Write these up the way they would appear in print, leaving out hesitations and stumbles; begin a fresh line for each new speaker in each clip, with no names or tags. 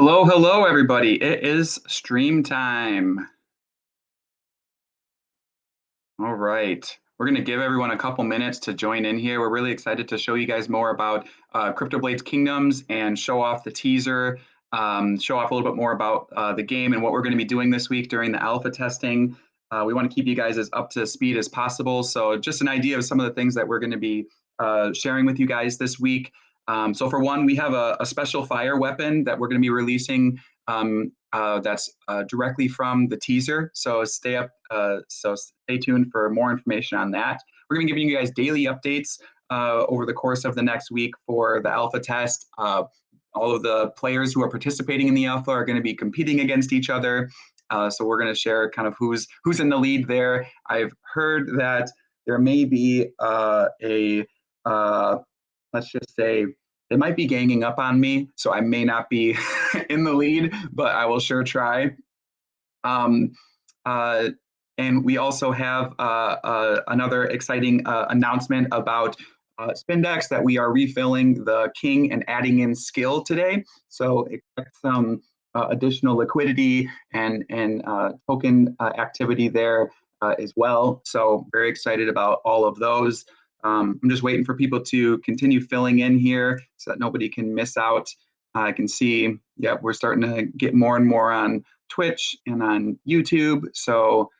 Hello, hello, everybody. It is stream time. All right. We're going to give everyone a couple minutes to join in here. We're really excited to show you guys more about CryptoBlades Kingdoms and show off the teaser, show off a little bit more about the game and what we're going to be doing this week during the alpha testing. We want to keep you guys as up to speed as possible. So just an idea of some of the things that we're going to be sharing with you guys this week. So for one, we have a special fire weapon that we're going to be releasing that's directly from the teaser. So stay tuned for more information on that. We're going to be giving you guys daily updates over the course of the next week for the alpha test. All of the players who are participating in the alpha are going to be competing against each other. So we're going to share kind of who's in the lead there. I've heard that there may be let's just say they might be ganging up on me, so I may not be in the lead, but I will sure try. And we also have another exciting announcement about Spindex that we are refilling the king and adding in skill today. So expect some additional liquidity and token activity there as well. So very excited about all of those. I'm just waiting for people to continue filling in here so that nobody can miss out. I can see, yeah, we're starting to get more and more on Twitch and on YouTube. So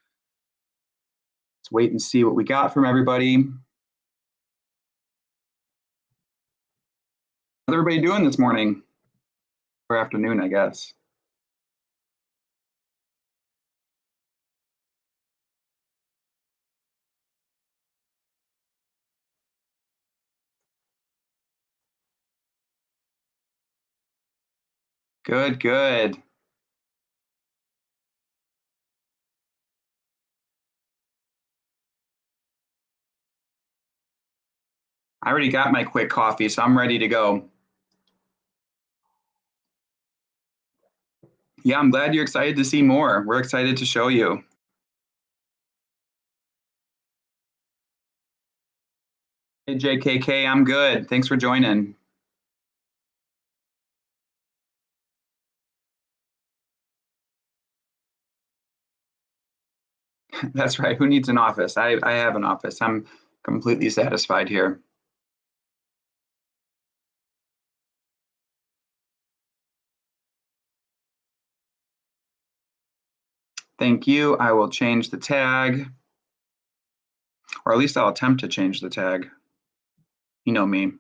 let's wait and see what we got from everybody. How's everybody doing this morning or afternoon, I guess? Good, good. I already got my quick coffee, so I'm ready to go. Yeah, I'm glad you're excited to see more. We're excited to show you. Hey, JKK, I'm good. Thanks for joining. That's right. Who needs an office? I have an office. I'm completely satisfied here. Thank you. I will change the tag, or at least I'll attempt to change the tag. You know me.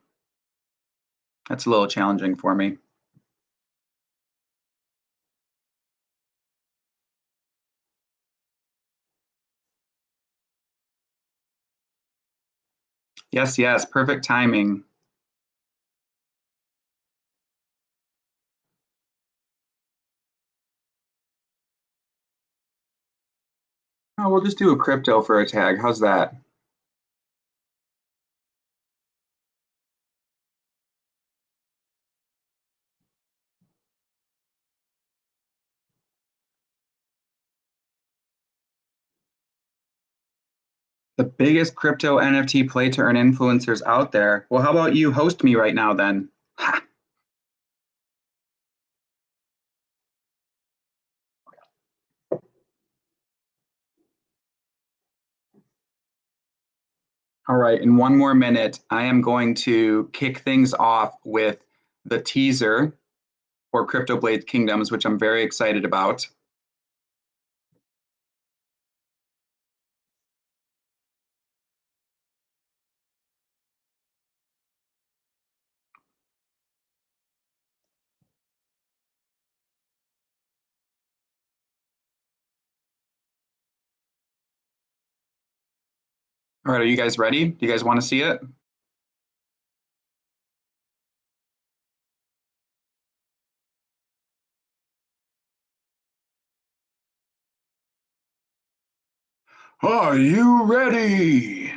That's a little challenging for me. Yes, yes, perfect timing. Oh, we'll just do a crypto for a tag. How's that? The biggest crypto NFT play to earn influencers out there. Well, how about you host me right now then? Ha. All right, in one more minute, I am going to kick things off with the teaser for CryptoBlades Kingdoms, which I'm very excited about. All right, are you guys ready? Do you guys want to see it? Are you ready?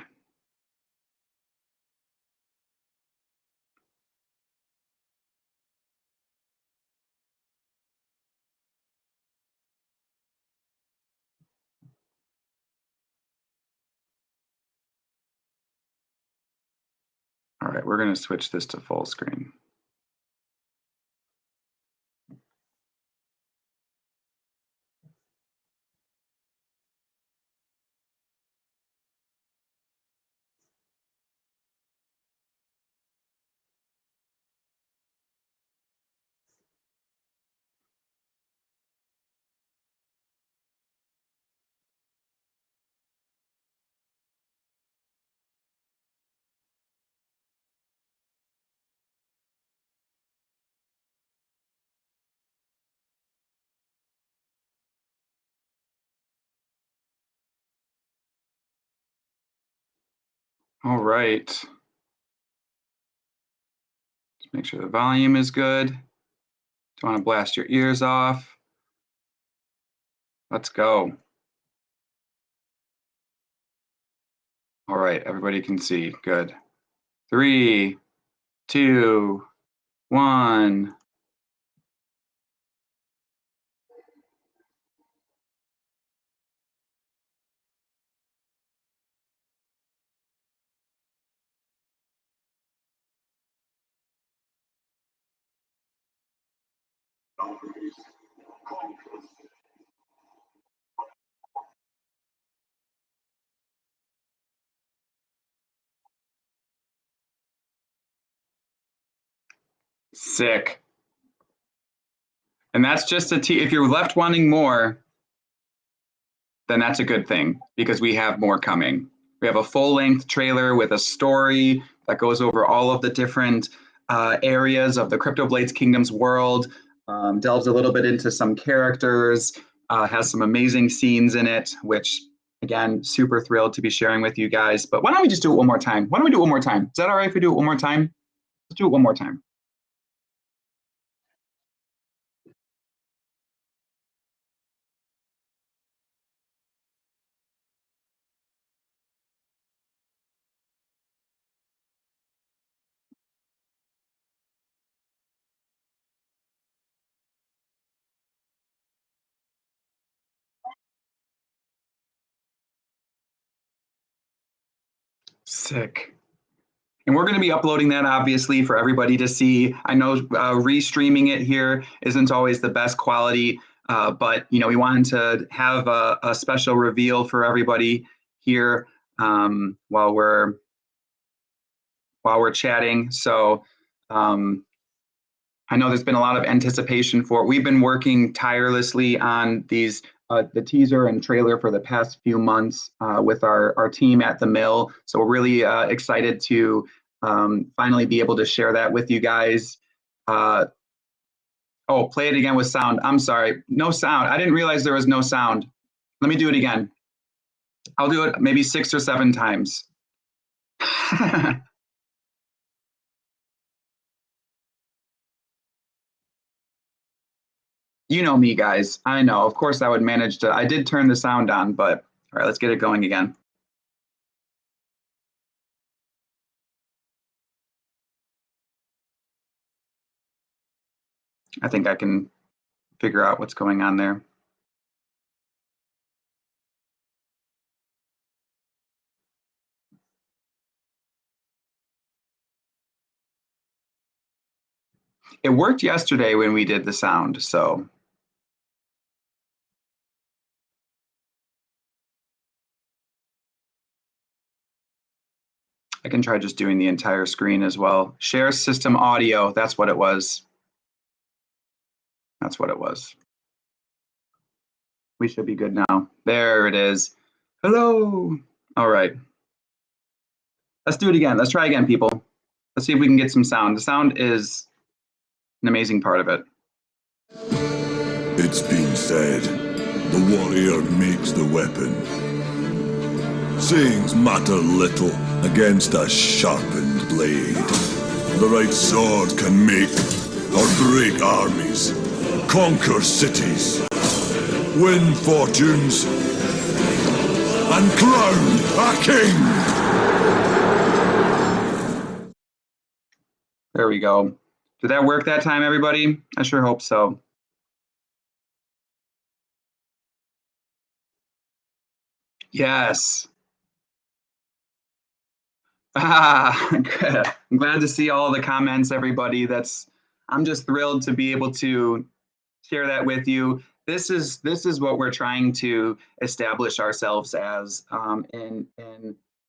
All right, we're going to switch this to full screen. All right. Just make sure the volume is good. Don't want to blast your ears off. Let's go. All right, everybody can see. Good. 3, 2, 1. Sick. And that's just if you're left wanting more, then that's a good thing because we have more coming. We have a full-length trailer with a story that goes over all of the different areas of the CryptoBlades Kingdom's world, delves a little bit into some characters, has some amazing scenes in it, which, again, super thrilled to be sharing with you guys. But why don't we just do it one more time? Why don't we do it one more time? Is that all right if we do it one more time? Let's do it one more time. Sick. And we're going to be uploading that, obviously, for everybody to see. I know restreaming it here isn't always the best quality, but we wanted to have a special reveal for everybody here while we're chatting. So I know there's been a lot of anticipation for it. We've been working tirelessly on these the teaser and trailer for the past few months with our team at the mill. So we're really excited to finally be able to share that with you guys. Oh, play it again with sound. I'm sorry, no sound. I didn't realize there was no sound. Let me do it again. I'll do it maybe 6 or 7 times. You know me, guys. I know. Of course, I would manage to. I did turn the sound on, but all right, let's get it going again. I think I can figure out what's going on there. It worked yesterday when we did the sound, so. I can try just doing the entire screen as well. Share system audio, that's what it was. That's what it was. We should be good now. There it is. Hello. All right. Let's do it again. Let's try again, people. Let's see if we can get some sound. The sound is an amazing part of it.
It's been said, the warrior makes the weapon. Sayings matter little against a sharpened blade. The right sword can make or break armies, conquer cities, win fortunes, and crown a king!
There we go. Did that work that time, everybody? I sure hope so. Yes. I'm glad to see all the comments, everybody. I'm just thrilled to be able to share that with you. This is what we're trying to establish ourselves as in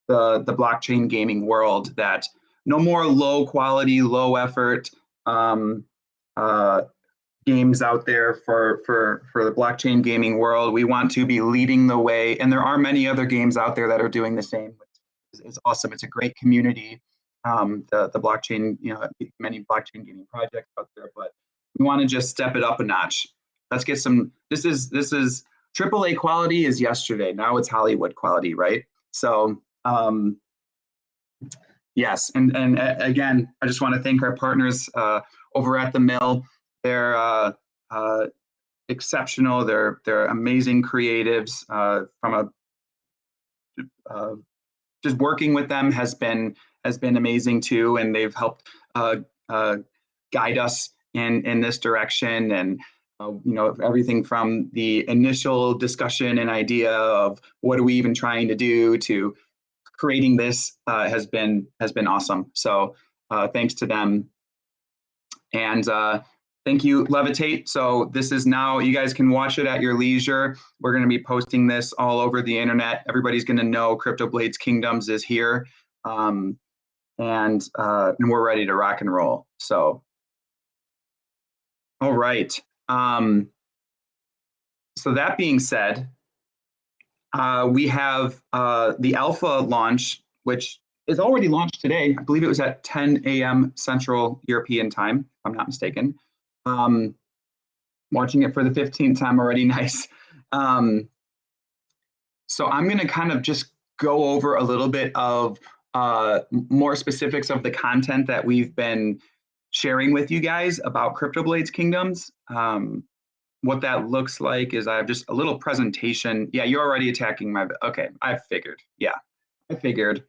the blockchain gaming world. That no more low quality, low effort games out there for the blockchain gaming world. We want to be leading the way, and there are many other games out there that are doing the same. It's awesome. It's a great community. The blockchain, many blockchain gaming projects out there, but we want to just step it up a notch. Let's get some. This is AAA quality is yesterday. Now it's Hollywood quality, right? So Yes, and again, I just want to thank our partners over at the mill. They're exceptional. They're amazing creatives. From a just working with them has been amazing too, and they've helped guide us in this direction. And everything from the initial discussion and idea of what are we even trying to do to creating this has been awesome. So thanks to them. And thank you, Levitate. So this is now, you guys can watch it at your leisure. We're going to be posting this all over the internet. Everybody's going to know CryptoBlades Kingdoms is here. And we're ready to rock and roll. So, all right. So that being said, we have the alpha launch, which is already launched today. I believe it was at 10 a.m. Central European time, if I'm not mistaken. Watching it for the 15th time already, nice. So I'm going to kind of just go over a little bit of more specifics of the content that we've been sharing with you guys about CryptoBlades Kingdoms. What that looks like is I have just a little presentation. Yeah, you're already attacking my, okay, I figured. Yeah, I figured.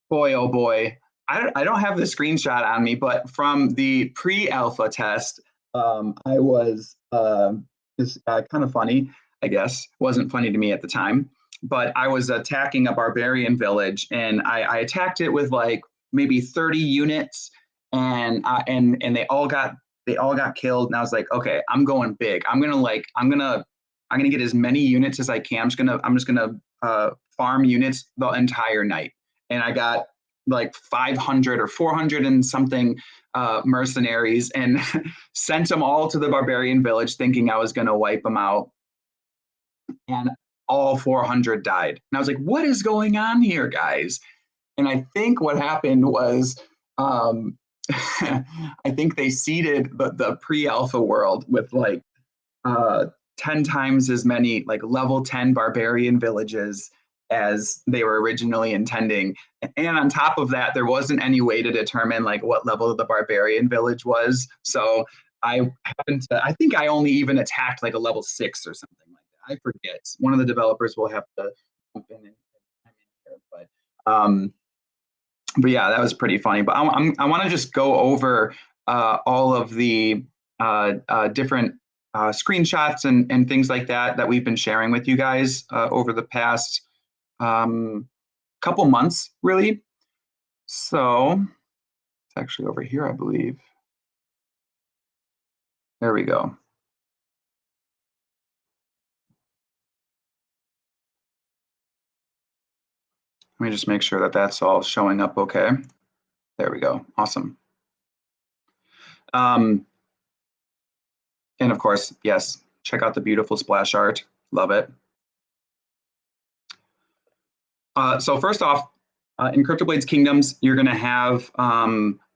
Boy, oh boy. I don't have the screenshot on me, but from the pre-alpha test, I was, it's kind of funny, I guess. Wasn't funny to me at the time, but I was attacking a barbarian village, and I attacked it with like maybe 30 units, and they all got killed. And I was like, okay, I'm going big. I'm gonna get as many units as I can. I'm just gonna farm units the entire night. And I got like 500 or 400 and something mercenaries, and sent them all to the barbarian village thinking I was going to wipe them out. And all 400 died. And I was like, what is going on here, guys? And I think what happened was, I think they seeded the pre-alpha world with like 10 times as many like level 10 barbarian villages as they were originally intending. And on top of that, there wasn't any way to determine like what level the barbarian village was. So I think I only even attacked like a level 6 or something like that. I forget. One of the developers will have to jump in and here, but yeah, that was pretty funny. But I want to just go over all of the different screenshots and things like that we've been sharing with you guys over the past couple months, really. So it's actually over here, I believe. There we go. Let me just make sure that that's all showing up okay. There we go. Awesome. And of course, yes, check out the beautiful splash art. Love it. So first off, in CryptoBlades Kingdoms, you're going to have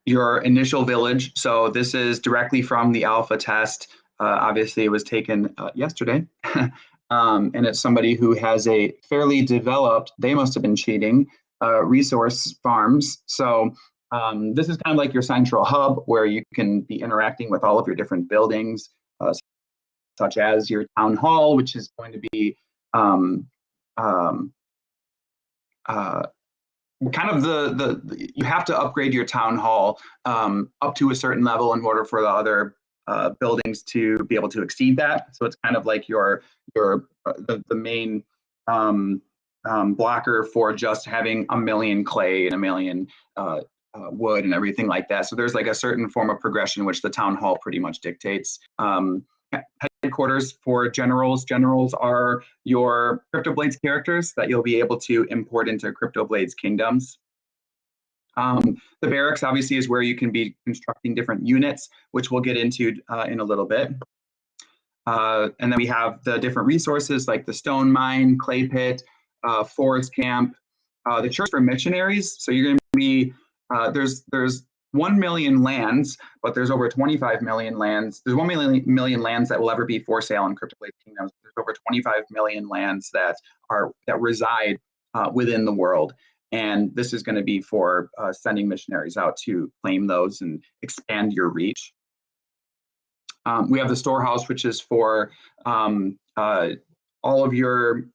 your initial village. So this is directly from the alpha test. Obviously, it was taken yesterday. And it's somebody who has a fairly developed, they must have been cheating, resource farms. So this is kind of like your central hub where you can be interacting with all of your different buildings, such as your town hall, which is going to be kind of you have to upgrade your town hall up to a certain level in order for the other buildings to be able to exceed that. So it's kind of like the main blocker for just having a million clay and a million wood and everything like that. So there's like a certain form of progression which the town hall pretty much dictates. Headquarters for generals. Generals are your CryptoBlades characters that you'll be able to import into CryptoBlades Kingdoms. The barracks obviously is where you can be constructing different units, which we'll get into in a little bit. And then we have the different resources like the stone mine, clay pit, forest camp, the church for missionaries. So you're going to be, there's 1 million lands, but there's over 25 million lands. There's 1 million lands that will ever be for sale in CryptoBlades Kingdoms. There's over 25 million lands that reside within the world. And this is going to be for sending missionaries out to claim those and expand your reach. We have the Storehouse, which is for all of your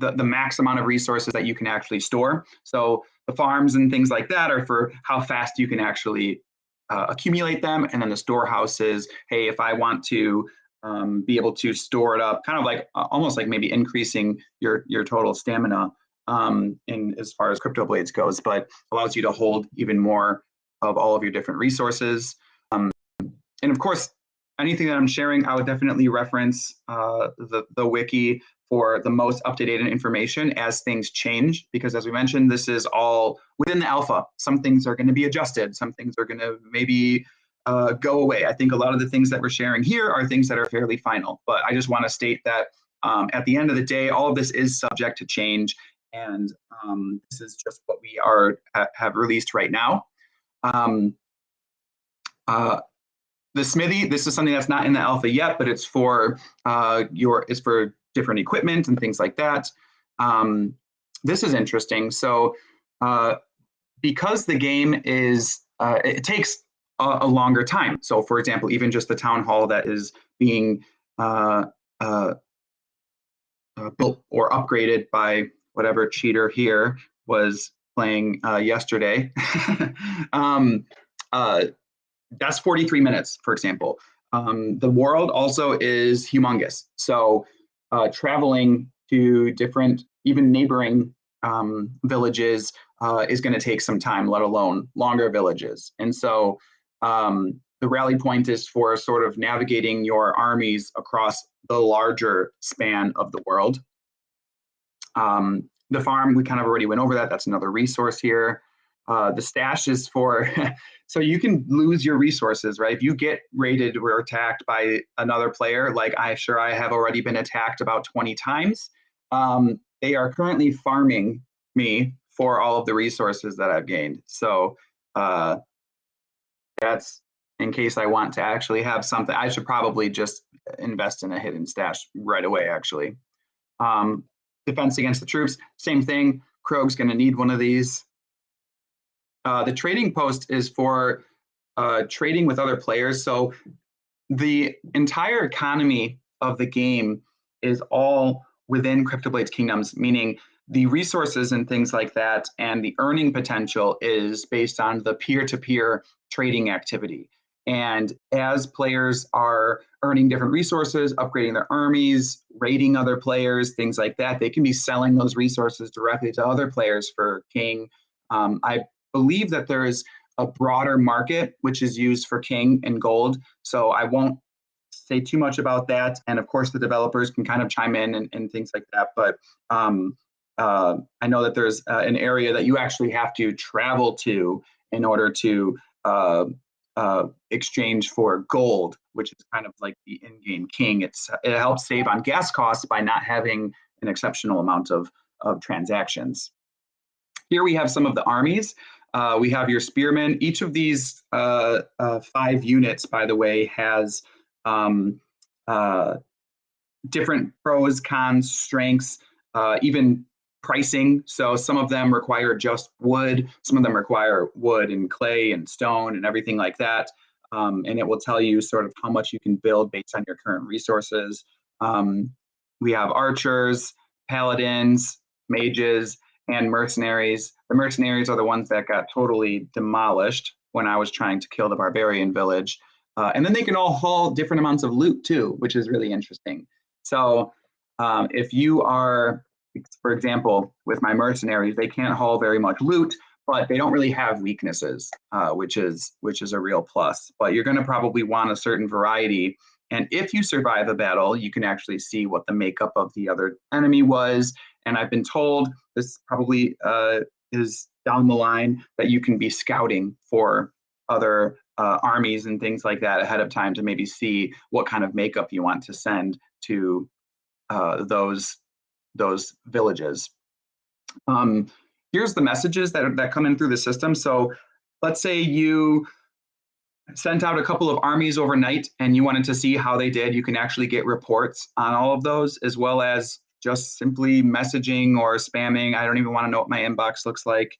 the max amount of resources that you can actually store. So the farms and things like that are for how fast you can actually accumulate them. And then the Storehouse is, hey, if I want to be able to store it up, kind of like almost like maybe increasing your total stamina in as far as CryptoBlades goes, but allows you to hold even more of all of your different resources. And of course, anything that I'm sharing, I would definitely reference the wiki for the most up-to-date information as things change, because as we mentioned, this is all within the alpha. Some things are going to be adjusted. Some things are going to maybe go away. I think a lot of the things that we're sharing here are things that are fairly final, but I just want to state that at the end of the day, all of this is subject to change, and this is just what we have released right now. The smithy, this is something that's not in the alpha yet, but it's for for different equipment and things like that. This is interesting. So because the game is, it takes a longer time. So for example, even just the town hall that is being built or upgraded by whatever cheater here was playing yesterday. That's 43 minutes, for example. The world also is humongous. So traveling to different, even neighboring villages is going to take some time, let alone longer villages. And so the rally point is for sort of navigating your armies across the larger span of the world. The farm, we kind of already went over that. That's another resource here. The stash is for, so you can lose your resources, right? If you get raided or attacked by another player, like I have already been attacked about 20 times. They are currently farming me for all of the resources that I've gained. So that's in case I want to actually have something. I should probably just invest in a hidden stash right away, actually. Defense against the troops, same thing. Kroge's going to need one of these. The trading post is for trading with other players. So the entire economy of the game is all within CryptoBlades Kingdoms, meaning the resources and things like that and the earning potential is based on the peer-to-peer trading activity. And as players are earning different resources, upgrading their armies, raiding other players, things like that, they can be selling those resources directly to other players for King. I believe that there is a broader market which is used for King and Gold, so I won't say too much about that. And of course, the developers can kind of chime in and things like that. But I know that there's an area that you actually have to travel to in order to exchange for gold, which is kind of like the in-game King. It helps save on gas costs by not having an exceptional amount of transactions. Here we have some of the armies. We have your Spearmen. Each of these 5 units, by the way, has different pros, cons, strengths, even pricing. So some of them require just wood. Some of them require wood and clay and stone and everything like that. And it will tell you sort of how much you can build based on your current resources. We have archers, paladins, mages, and mercenaries. The mercenaries are the ones that got totally demolished when I was trying to kill the barbarian village. And then they can all haul different amounts of loot too, which is really interesting. So if you are, for example, with my mercenaries, they can't haul very much loot, but they don't really have weaknesses, which is a real plus. But you're going to probably want a certain variety. And if you survive a battle, you can actually see what the makeup of the other enemy was. And I've been told this probably is down the line that you can be scouting for other armies and things like that ahead of time to maybe see what kind of makeup you want to send to those villages. Here's the messages that come in through the system. So let's say you sent out a couple of armies overnight and you wanted to see how they did. You can actually get reports on all of those, as well as just simply messaging or spamming. I don't even want to know what my inbox looks like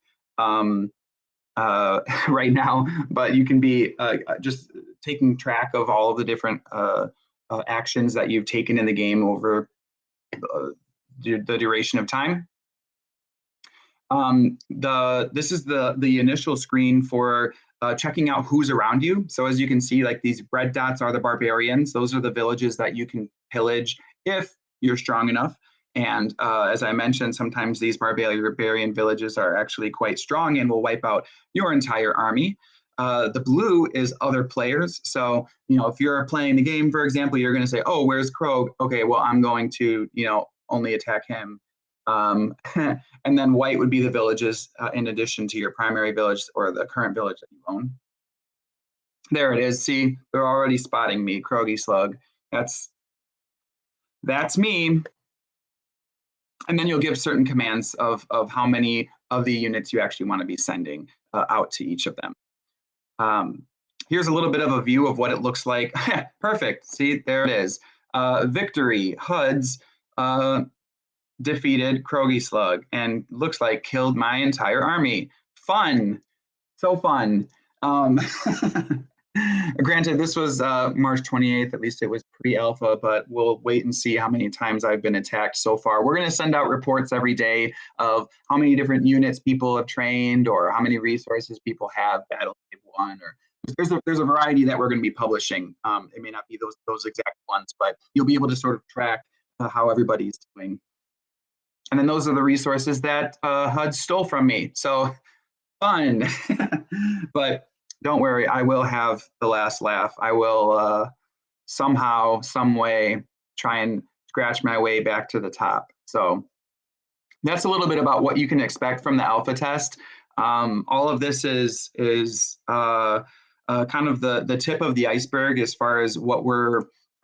right now, but you can be just taking track of all of the different actions that you've taken in the game over the duration of time. This is the initial screen for checking out who's around you. So as you can see, like these red dots are the barbarians. Those are the villages that you can pillage if you're strong enough. And as I mentioned, sometimes these barbarian villages are actually quite strong and will wipe out your entire army. The blue is other players. So, if you're playing the game, for example, you're going to say, oh, where's Kroge? Okay, well, I'm going to, only attack him. And then white would be the villages in addition to your primary village or the current village that you own. There it is. See, they're already spotting me, Kroge Slug. That's me. And then you'll give certain commands of how many of the units you actually want to be sending out to each of them. Here's a little bit of a view of what it looks like. Perfect. See, there it is. Victory, HUDs, defeated Kroge Slug, and looks like killed my entire army. Fun. So fun. Granted, this was March 28th, at least it was pre-alpha, but we'll wait and see how many times I've been attacked so far. We're going to send out reports every day of how many different units people have trained or how many resources people have, battles they've won, or there's a variety that we're going to be publishing. It may not be those exact ones, but you'll be able to sort of track how everybody's doing. And then those are the resources that HUD stole from me. So fun. But don't worry, I will have the last laugh. I will somehow, some way, try and scratch my way back to the top. So that's a little bit about what you can expect from the alpha test. All of this is kind of the tip of the iceberg as far as what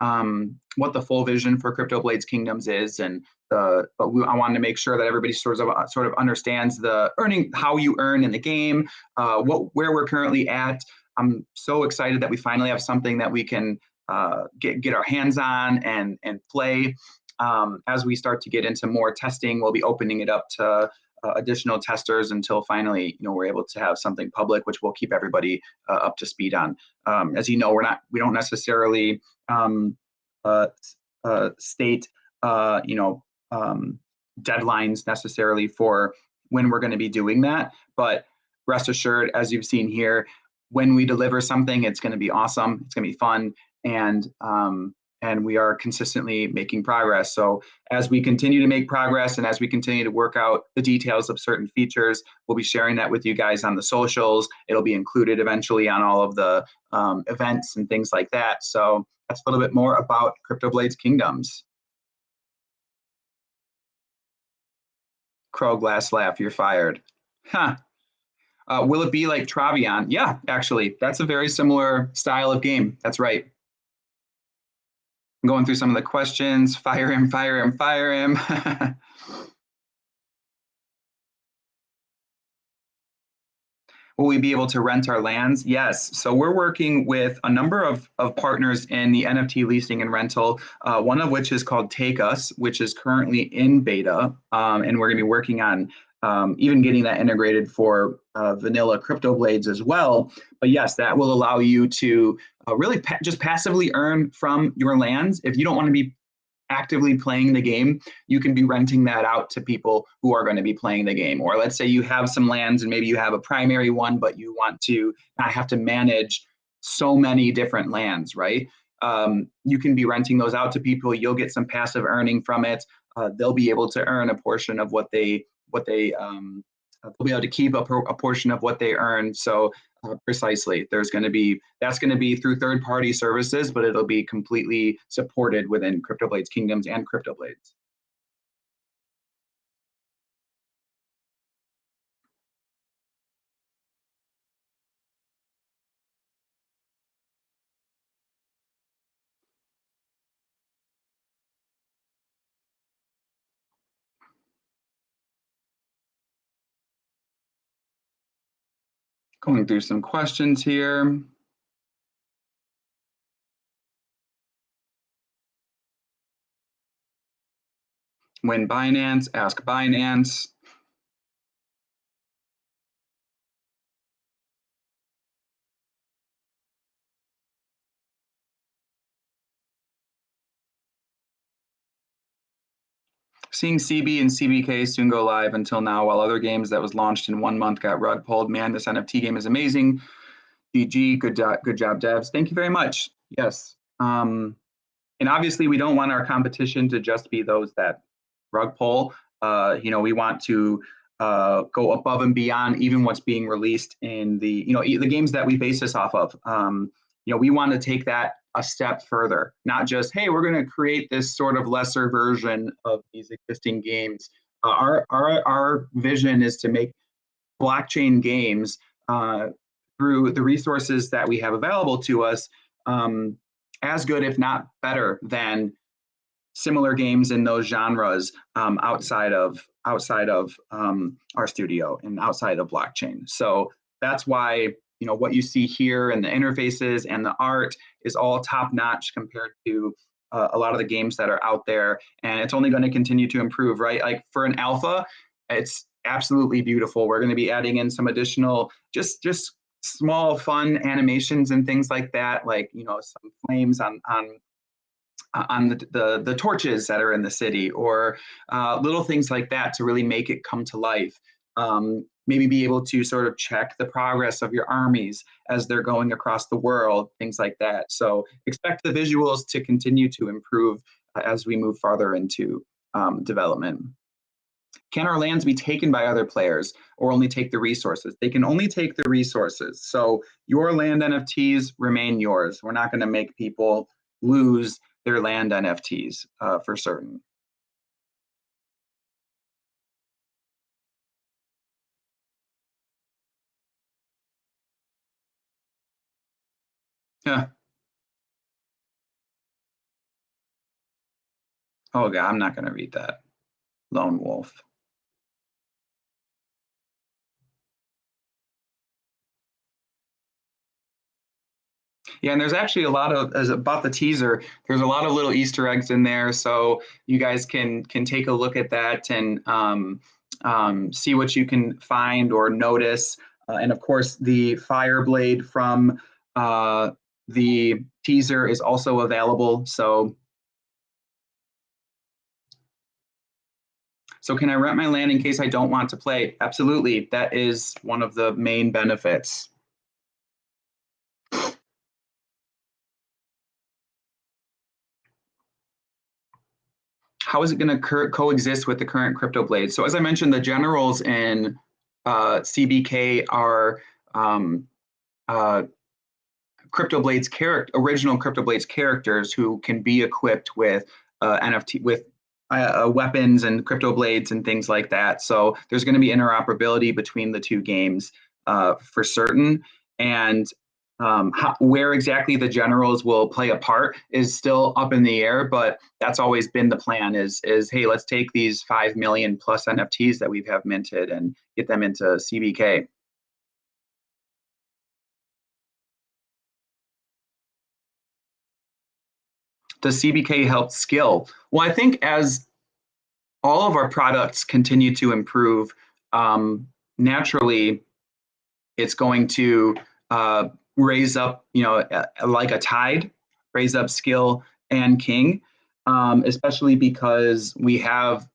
the full vision for CryptoBlades Kingdoms is, and I wanted to make sure that everybody sort of understands the earning, how you earn in the game, where we're currently at. I'm so excited that we finally have something that we can get our hands on and play. As we start to get into more testing, we'll be opening it up to additional testers until finally, we're able to have something public, which will keep everybody up to speed on. As you know, we don't necessarily state, deadlines necessarily for when we're going to be doing that. But rest assured, as you've seen here, when we deliver something, it's going to be awesome. It's going to be fun. And we are consistently making progress. So as we continue to make progress and as we continue to work out the details of certain features, we'll be sharing that with you guys on the socials. It'll be included eventually on all of the events and things like that. So that's a little bit more about CryptoBlades Kingdoms. Kroge, last laugh, you're fired. Huh. Will it be like Travion? Yeah, actually, that's a very similar style of game. That's right. I'm going through some of the questions. Fire him, fire him, fire him. Will we be able to rent our lands? Yes. So we're working with a number of partners in the NFT leasing and rental, one of which is called Take Us, which is currently in beta. And we're going to be working on even getting that integrated for vanilla CryptoBlades as well. But yes, that will allow you to really just passively earn from your lands. If you don't want to be actively playing the game, you can be renting that out to people who are going to be playing the game. Or let's say you have some lands and maybe you have a primary one, but you want to not have to manage so many different lands, right? You can be renting those out to people. You'll get some passive earning from it. They'll be able to earn a portion of what they they'll be able to keep a portion of what they earn. So precisely, that's going to be through third-party services, but it'll be completely supported within CryptoBlades Kingdoms and CryptoBlades. Going through some questions here. When Binance, ask Binance. Seeing CB and CBK soon go live until now, while other games that was launched in 1 month got rug pulled. Man, this NFT game is amazing. GG, good job, devs. Thank you very much. Yes. And obviously, we don't want our competition to just be those that rug pull. We want to go above and beyond even what's being released in the games that we base this off of. We want to take that a step further, not just, hey, we're going to create this sort of lesser version of these existing games. Our vision is to make blockchain games through the resources that we have available to us as good, if not better, than similar games in those genres outside of our studio and outside of blockchain. So that's why what you see here and the interfaces and the art is all top notch compared to a lot of the games that are out there, and it's only going to continue to improve, right? Like for an alpha, it's absolutely beautiful. We're going to be adding in some additional just small fun animations and things like that, like some flames on the torches that are in the city, or little things like that to really make it come to life. Maybe be able to sort of check the progress of your armies as they're going across the world, things like that. So expect the visuals to continue to improve as we move farther into development. Can our lands be taken by other players or only take the resources? They can only take the resources. So your land NFTs remain yours. We're not going to make people lose their land NFTs for certain. Yeah. Oh, God, I'm not going to read that. Lone Wolf. Yeah, and there's actually a lot of, as about the teaser, there's a lot of little Easter eggs in there, so you guys can take a look at that and see what you can find or notice. And of course, the Fireblade from the teaser is also available. So can I rent my land in case I don't want to play? Absolutely. That is one of the main benefits. How is it going to coexist with the current CryptoBlades? So as I mentioned, the generals in CBK are CryptoBlades original CryptoBlades characters who can be equipped with NFT with weapons and CryptoBlades and things like that. So there's going to be interoperability between the two games for certain. And where exactly the generals will play a part is still up in the air, but that's always been the plan is hey, let's take these 5 million plus NFTs that we have minted and get them into CBK. Does CBK help skill? Well, I think as all of our products continue to improve, naturally, it's going to raise up, like a tide, raise up skill and king, especially because we have,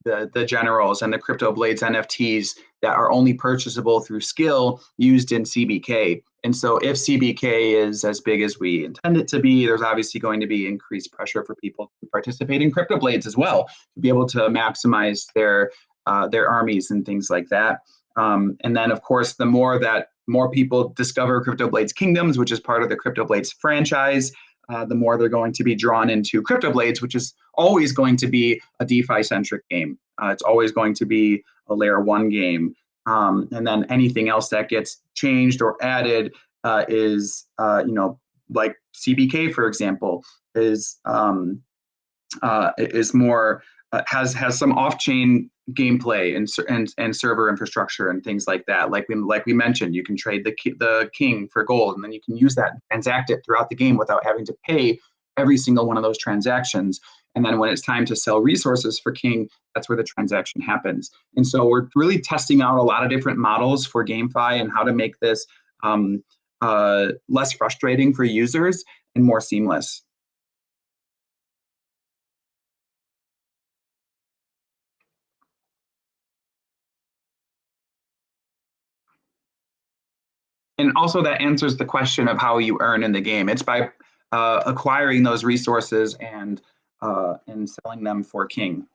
the generals and the CryptoBlades NFTs that are only purchasable through skill used in CBK. And so if CBK is as big as we intend it to be, there's obviously going to be increased pressure for people to participate in CryptoBlades as well, to be able to maximize their armies and things like that. And then, of course, the more people discover CryptoBlades Kingdoms, which is part of the CryptoBlades franchise, the more they're going to be drawn into CryptoBlades, which is always going to be a DeFi-centric game. It's always going to be a layer 1 game. And then anything else that gets changed or added is, like CBK, for example, is more has some off-chain gameplay and server infrastructure and things like that. Like we mentioned, you can trade the king for gold, and then you can use that and transact it throughout the game without having to pay every single one of those transactions. And then when it's time to sell resources for King, that's where the transaction happens. And so we're really testing out a lot of different models for GameFi and how to make this less frustrating for users and more seamless. And also that answers the question of how you earn in the game. It's by acquiring those resources and selling them for King.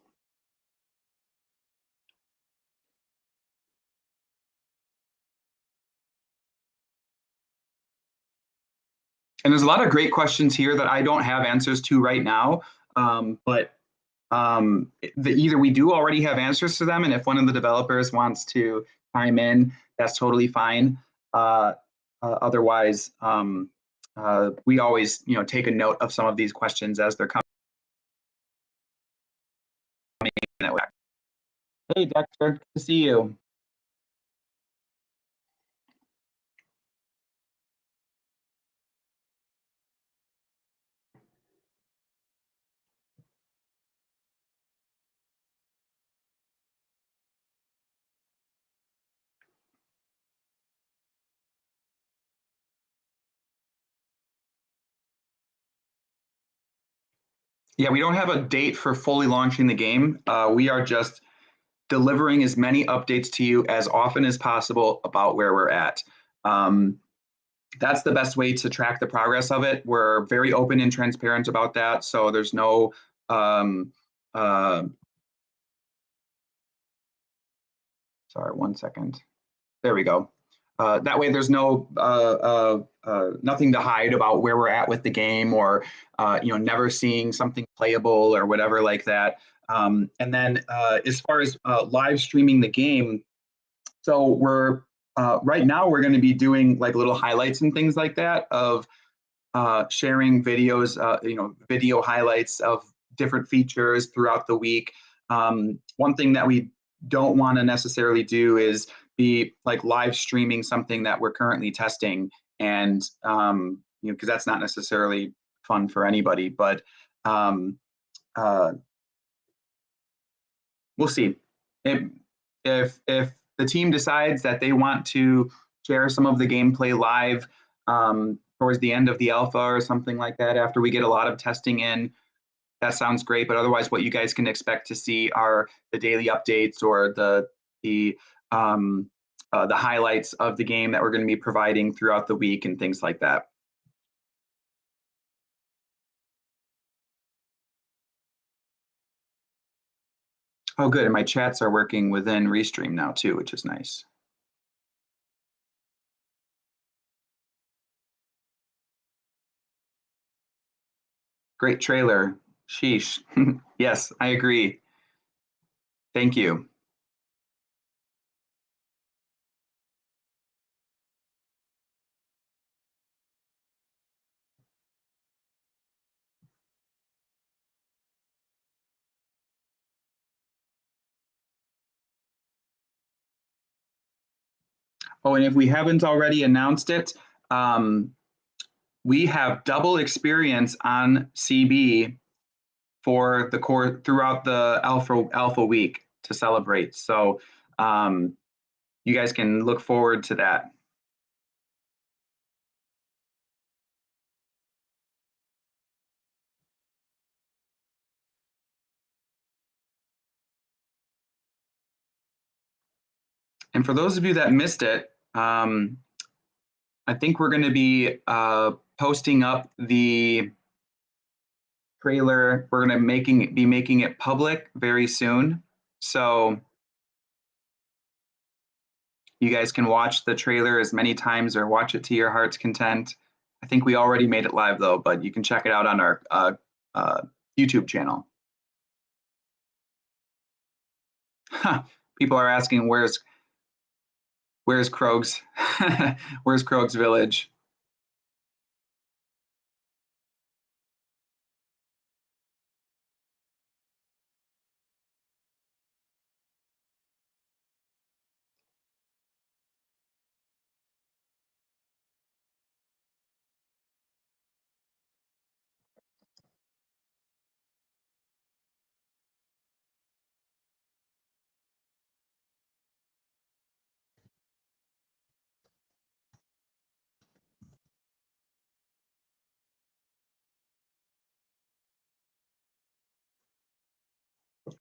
And there's a lot of great questions here that I don't have answers to right now, but either we do already have answers to them, and if one of the developers wants to chime in, that's totally fine. Otherwise, we always take a note of some of these questions as they're coming. Hey, Dexter, good to see you. Yeah, we don't have a date for fully launching the game. We are just delivering as many updates to you as often as possible about where we're at. That's the best way to track the progress of it. We're very open and transparent about that. So there's no sorry, 1 second. There we go. That way there's no nothing to hide about where we're at with the game, or never seeing something playable or whatever like that. And then as far as live streaming the game, so we're right now we're going to be doing like little highlights and things like that of sharing videos, video highlights of different features throughout the week. One thing that we don't want to necessarily do is be like live streaming something that we're currently testing, and because that's not necessarily fun for anybody. But we'll see if the team decides that they want to share some of the gameplay live towards the end of the alpha or something like that after we get a lot of testing in. That sounds great, but otherwise what you guys can expect to see are the daily updates or the highlights of the game that we're going to be providing throughout the week and things like that. Oh, good. And my chats are working within Restream now too, which is nice. Great trailer. Sheesh. Yes, I agree. Thank you. Oh, and if we haven't already announced it, we have double experience on CB for the core throughout the alpha week to celebrate. So you guys can look forward to that. And for those of you that missed it, I think we're going to be posting up the trailer. We're going to be making it public very soon. So you guys can watch the trailer as many times or watch it to your heart's content. I think we already made it live though, but you can check it out on our YouTube channel. People are asking where's Kroge's where's Kroge's village?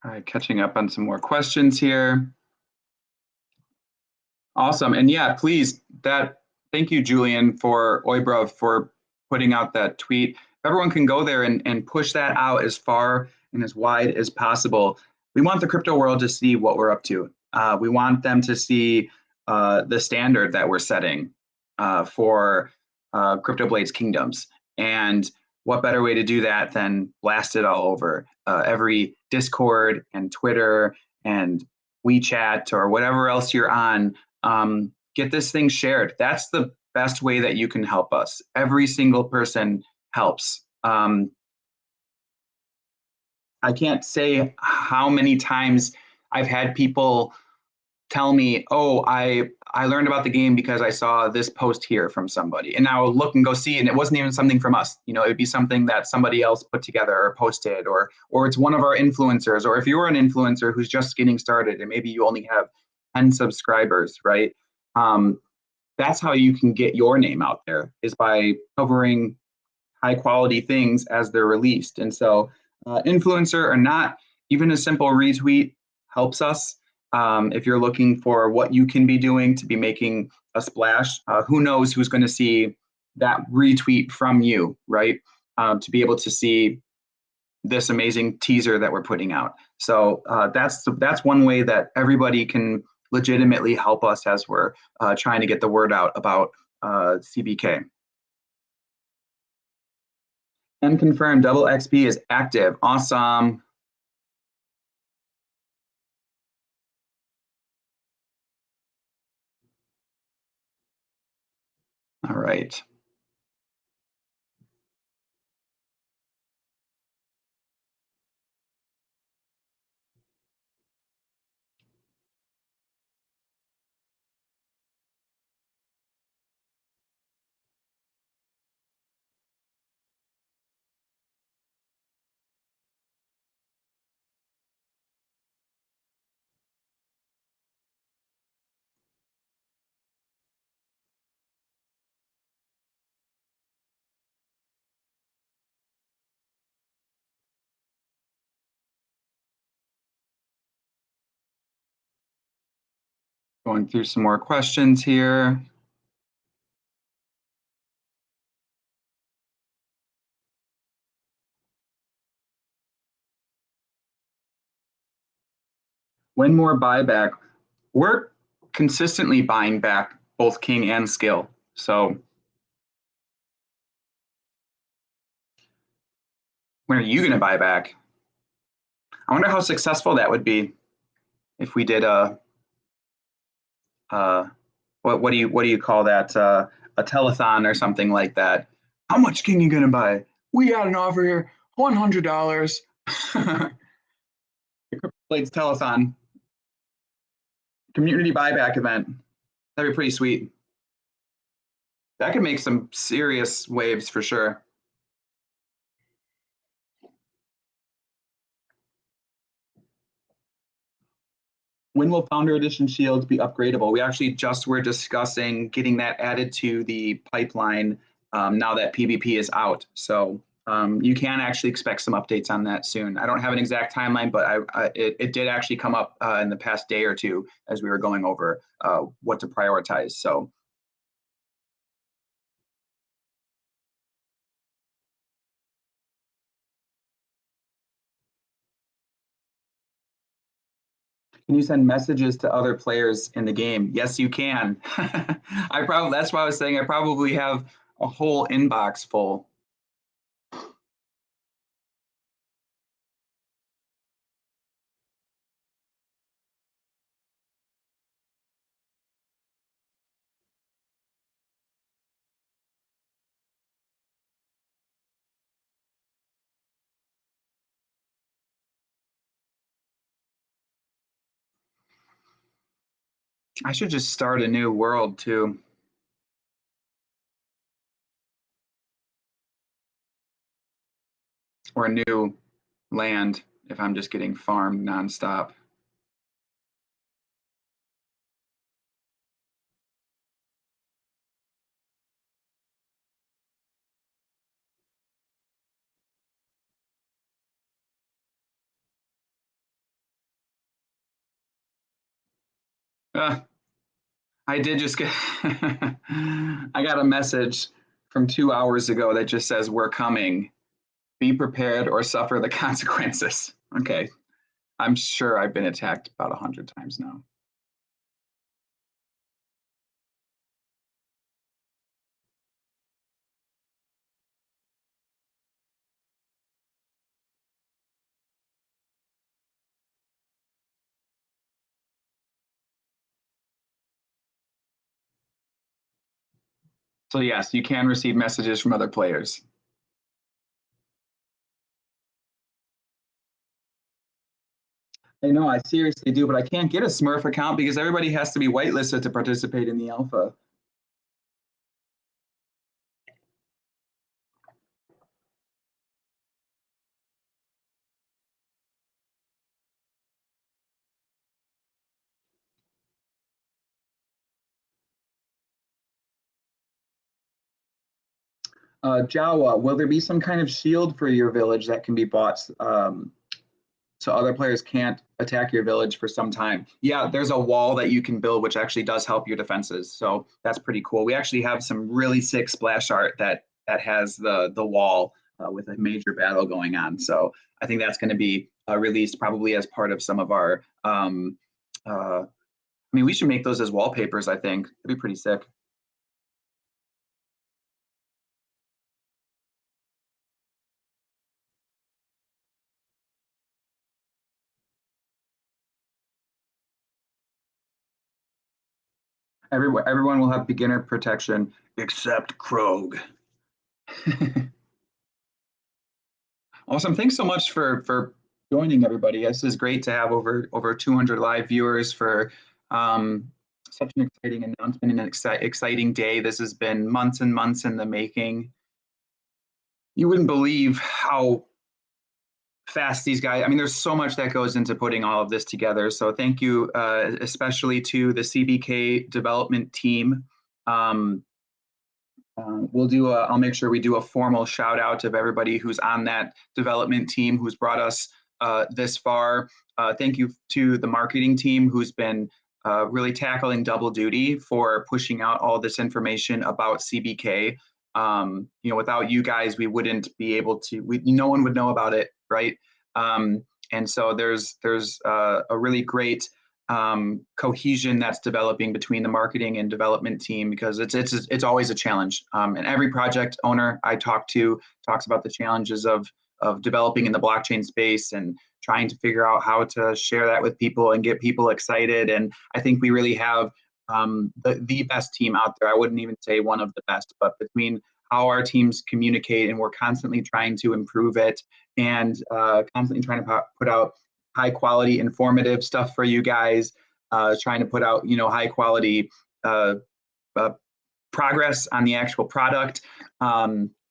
All right, catching up on some more questions here. Awesome. And yeah, please, thank you, Julian, for Oibrov for putting out that tweet. Everyone can go there and push that out as far and as wide as possible. We want the crypto world to see what we're up to. We want them to see the standard that we're setting for CryptoBlades Kingdoms. And what better way to do that than blast it all over every Discord and Twitter and WeChat or whatever else you're on. Get this thing shared. That's the best way that you can help us. Every single person helps. I can't say how many times I've had people tell me, oh, I learned about the game because I saw this post here from somebody. And now I'll look and go see, and it wasn't even something from us. You know, it'd be something that somebody else put together or posted, or it's one of our influencers, or if you're an influencer who's just getting started and maybe you only have 10 subscribers, right? That's how you can get your name out there, is by covering high quality things as they're released. And so influencer or not, even a simple retweet helps us. If you're looking for what you can be doing to be making a splash, who knows who's going to see that retweet from you, right? To be able to see this amazing teaser that we're putting out. So that's one way that everybody can legitimately help us as we're trying to get the word out about CBK. And confirm double XP is active. Awesome. All right. Going through some more questions here. When more buyback? We're consistently buying back both King and Skill. So when are you going to buy back? I wonder how successful that would be if we did what do you call that? A telethon or something like that. How much King are you going to buy? We got an offer here, $100. The CryptoBlades telethon, community buyback event. That'd be pretty sweet. That could make some serious waves for sure. When will Founder Edition shields be upgradable? We actually just were discussing getting that added to the pipeline now that PvP is out. So you can actually expect some updates on that soon. I don't have an exact timeline, but it did actually come up in the past day or two as we were going over what to prioritize. So can you send messages to other players in the game? Yes, you can. That's why I was saying I probably have a whole inbox full. I should just start a new world too. Or a new land if I'm just getting farmed nonstop. Uh, I did just get I got a message from 2 hours ago that just says we're coming. Be prepared or suffer the consequences. Okay. I'm sure I've been attacked about 100 times now. So yes, you can receive messages from other players. I know, I seriously do, but I can't get a Smurf account because everybody has to be whitelisted to participate in the alpha. Jawa, will there be some kind of shield for your village that can be bought so other players can't attack your village for some time? Yeah, there's a wall that you can build, which actually does help your defenses. So that's pretty cool. We actually have some really sick splash art that has the wall with a major battle going on. So I think that's going to be released probably as part of some of our. I mean, we should make those as wallpapers. I think it'd be pretty sick. Everyone will have beginner protection except Kroge. Awesome. Thanks so much for joining, everybody. This is great to have over 200 live viewers for such an exciting announcement and an exciting day. This has been months and months in the making. You wouldn't believe how fast these guys. I mean, there's so much that goes into putting all of this together. So thank you, especially to the CBK development team. I'll make sure we do a formal shout out of everybody who's on that development team who's brought us this far. Thank you to the marketing team who's been really tackling double duty for pushing out all this information about CBK. Without you guys, we wouldn't be able to. No one would know about it, right? And so there's a really great cohesion that's developing between the marketing and development team because it's always a challenge. And every project owner I talk to talks about the challenges of developing in the blockchain space and trying to figure out how to share that with people and get people excited. And I think we really have the best team out there. I wouldn't even say one of the best, but between how our teams communicate and we're constantly trying to improve it and constantly trying to put out high quality informative stuff for you guys, trying to put out high quality progress on the actual product.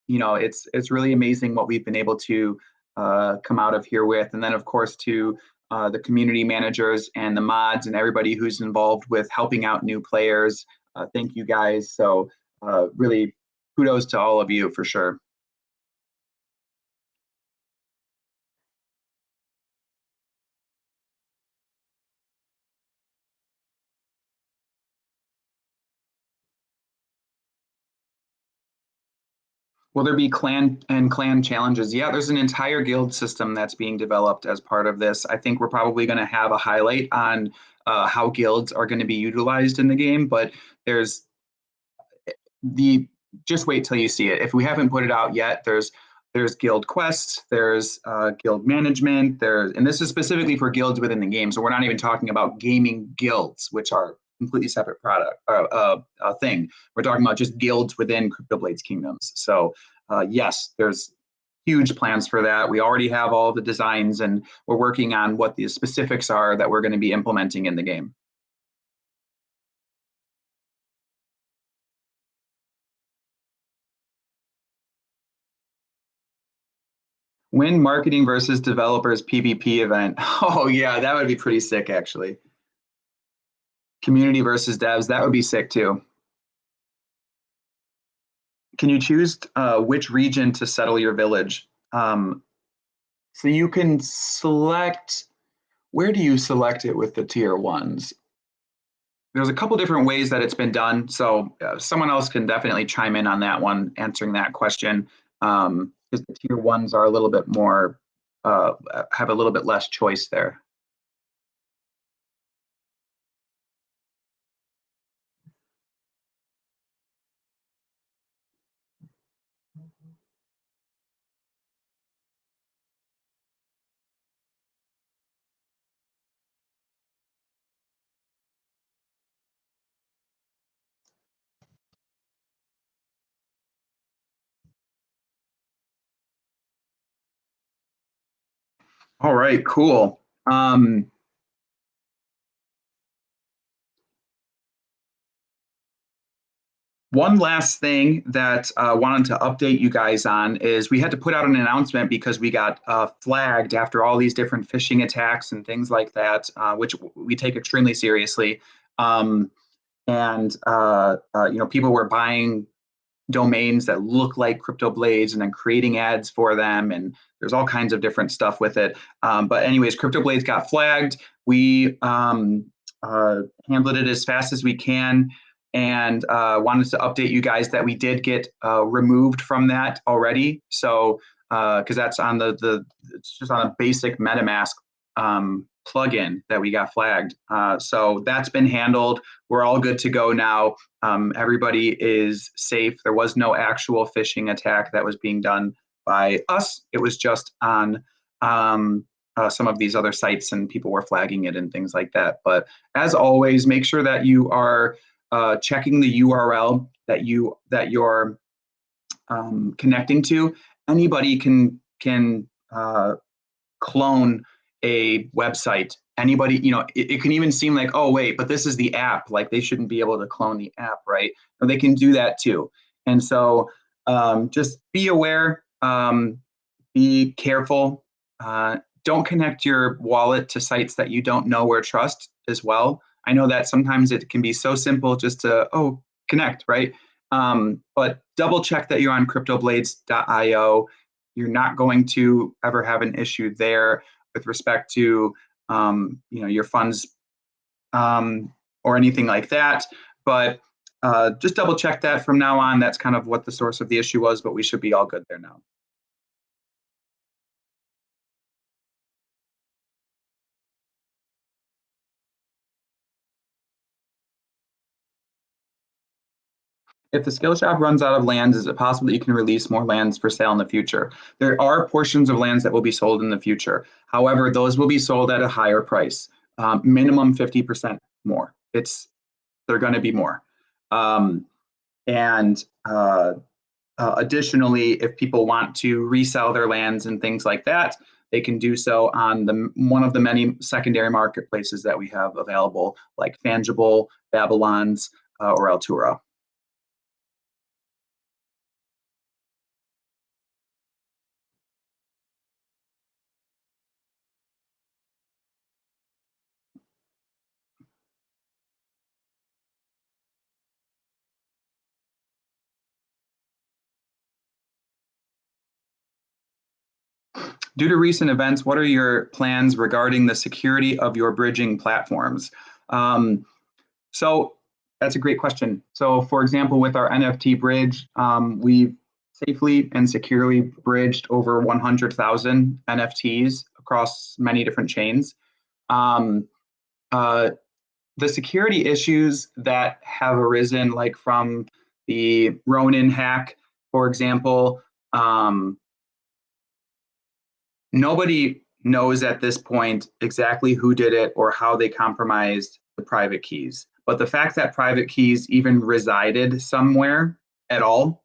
It's really amazing what we've been able to come out of here with. And then of course to the community managers and the mods and everybody who's involved with helping out new players. Thank you guys. So really kudos to all of you for sure. Will there be clan challenges? Yeah, there's an entire guild system that's being developed as part of this. I think we're probably going to have a highlight on how guilds are going to be utilized in the game, but there's just wait till you see it. If we haven't put it out yet, there's guild quests, there's guild management, and this is specifically for guilds within the game. So we're not even talking about gaming guilds, which are completely separate product thing. We're talking about just guilds within CryptoBlades Kingdoms. So yes, there's huge plans for that. We already have all the designs and we're working on what the specifics are that we're going to be implementing in the game. Win marketing versus developers PvP event. Oh yeah, that would be pretty sick actually. Community versus devs, that would be sick too. Can you choose which region to settle your village? So you can select, where do you select it with the tier ones? there's a couple different ways that it's been done. So someone else can definitely chime in on that one, answering that question. Because the tier ones are a little bit more, have a little bit less choice there. All right, cool. One last thing that I wanted to update you guys on is we had to put out an announcement because we got flagged after all these different phishing attacks and things like that, which we take extremely seriously. And people were buying domains that look like CryptoBlades and then creating ads for them, and there's all kinds of different stuff with it. But anyways, CryptoBlades got flagged. We handled it as fast as we can, and wanted to update you guys that we did get removed from that already. So because that's on it's just on a basic MetaMask plugin that we got flagged. So that's been handled. We're all good to go now. Everybody is safe. There was no actual phishing attack that was being done by us. It was just on some of these other sites, and people were flagging it and things like that. But as always, make sure that you are checking the URL that you're connecting to. Anybody can clone a website. Anybody, it can even seem like, oh wait, but this is the app. Like they shouldn't be able to clone the app, right? No, they can do that too. And so just be aware, be careful. Don't connect your wallet to sites that you don't know or trust as well. I know that sometimes it can be so simple just to, connect, right? But double check that you're on CryptoBlades.io. You're not going to ever have an issue there with respect to your funds or anything like that. But just double check that from now on. That's kind of what the source of the issue was, but we should be all good there now. If the skill shop runs out of lands, is it possible that you can release more lands for sale in the future? There are portions of lands that will be sold in the future. However, those will be sold at a higher price, minimum 50% more. They're going to be more. And additionally, if people want to resell their lands and things like that, they can do so on one of the many secondary marketplaces that we have available, like Fungible, Babylon's, or Altura. Due to recent events, what are your plans regarding the security of your bridging platforms? So that's a great question. So for example, with our NFT bridge, we've safely and securely bridged over 100,000 NFTs across many different chains. The security issues that have arisen, like from the Ronin hack, for example, nobody knows at this point exactly who did it or how they compromised the private keys. But the fact that private keys even resided somewhere at all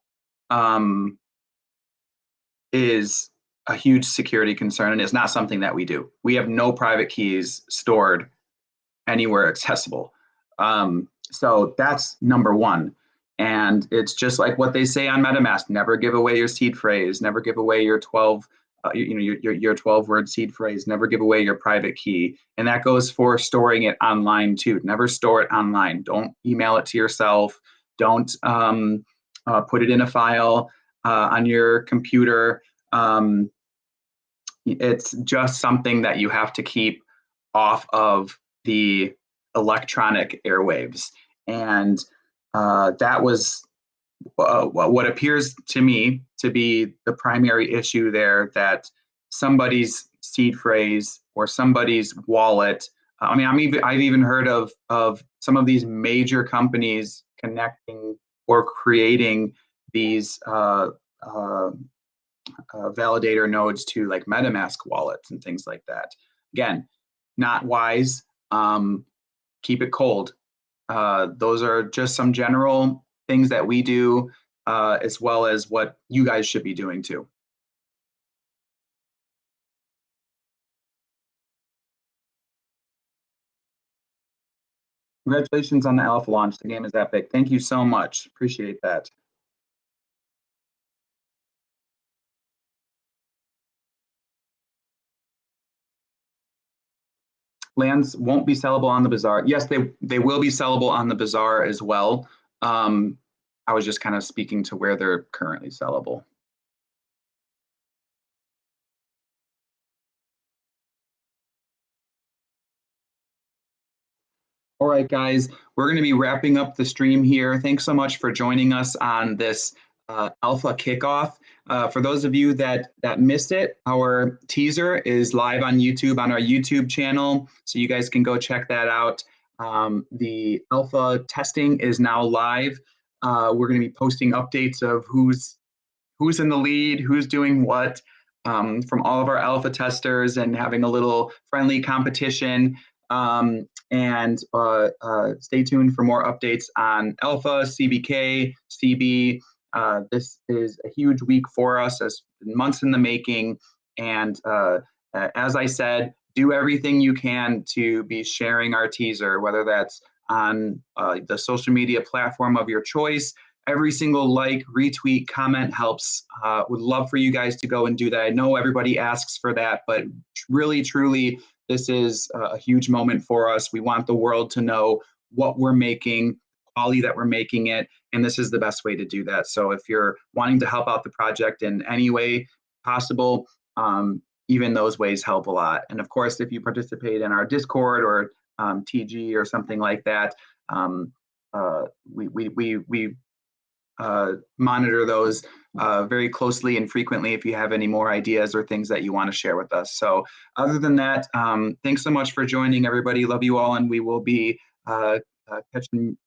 is a huge security concern, and it's not something that we do. We have no private keys stored anywhere accessible. So that's number one. And it's just like what they say on MetaMask: never give away your seed phrase, never give away your 12 your 12-word seed phrase, never give away your private key. And that goes for storing it online too. Never store it online. Don't email it to yourself. Don't put it in a file on your computer. It's just something that you have to keep off of the electronic airwaves. And that was what appears to me to be the primary issue there, that somebody's seed phrase or somebody's wallet. I mean, I've even heard of some of these major companies connecting or creating these validator nodes to like MetaMask wallets and things like that. Again, not wise. Keep it cold. Those are just some general things that we do, as well as what you guys should be doing too. Congratulations on the alpha launch. The game is epic. Thank you so much. Appreciate that. Lands won't be sellable on the Bazaar. Yes, they will be sellable on the Bazaar as well. I was just kind of speaking to where they're currently sellable. All right, guys, we're going to be wrapping up the stream here. Thanks so much for joining us on this alpha kickoff. For those of you that missed it, our teaser is live on YouTube, on our YouTube channel, so you guys can go check that out. The alpha testing is now live. We're going to be posting updates of who's in the lead, who's doing what, from all of our alpha testers, and having a little friendly competition. And stay tuned for more updates on Alpha, CBK, CB. This is a huge week for us, as months in the making. And as I said, do everything you can to be sharing our teaser, whether that's on the social media platform of your choice. Every single like, retweet, comment helps. Would love for you guys to go and do that. I know everybody asks for that, but really, truly, this is a huge moment for us. We want the world to know what we're making, quality that we're making it, and this is the best way to do that. So if you're wanting to help out the project in any way possible, even those ways help a lot. And of course, if you participate in our Discord or TG or something like that, we monitor those very closely and frequently if you have any more ideas or things that you want to share with us. So other than that, thanks so much for joining, everybody. Love you all, and we will be catching